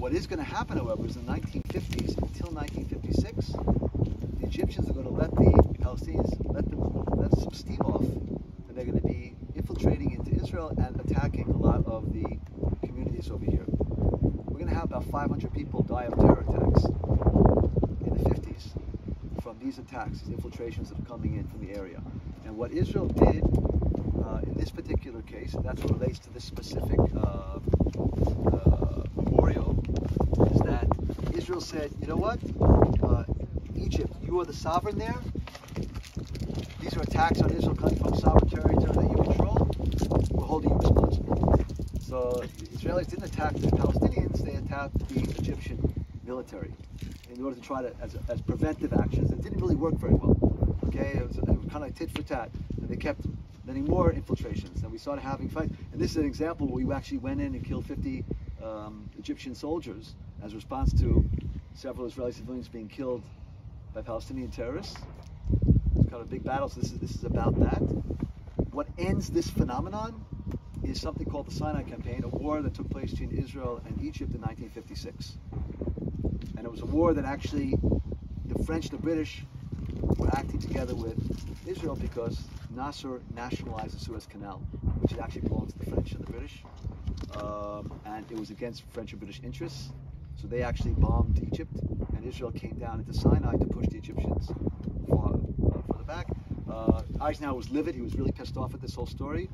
What is going to happen, however, is in the 1950s until 1956, the Egyptians are going to let the Palestinians let some steam off, and they're going to be infiltrating into Israel and attacking a lot of the communities over here. We're going to have about 500 people die of terror attacks in the 50s from these attacks, these infiltrations that are coming in from the area. And what Israel did in this particular case, and that's what relates to this specific memorial, is that Israel said, you know what, Egypt, you are the sovereign there. These are attacks on Israel coming from sovereign territory that you control. We're holding you responsible. So the Israelis didn't attack the Palestinians, they attacked the Egyptian military in order to try to, as preventive actions. It didn't really work very well. Okay, it was kind of like tit for tat, and they kept letting more infiltrations, and we started having fights. And this is an example where we actually went in and killed 50 Egyptian soldiers as a response to several Israeli civilians being killed by Palestinian terrorists. It's kind of a big battle, so this is about that. What ends this phenomenon is something called the Sinai Campaign, a war that took place between Israel and Egypt in 1956. And it was a war that actually the French and the British were acting together with Israel because Nasser nationalized the Suez Canal, which actually belongs to the French and the British. And it was against French and British interests. So they actually bombed Egypt, and Israel came down into Sinai to push the Egyptians further back. Eisenhower was livid. He was really pissed off at this whole story.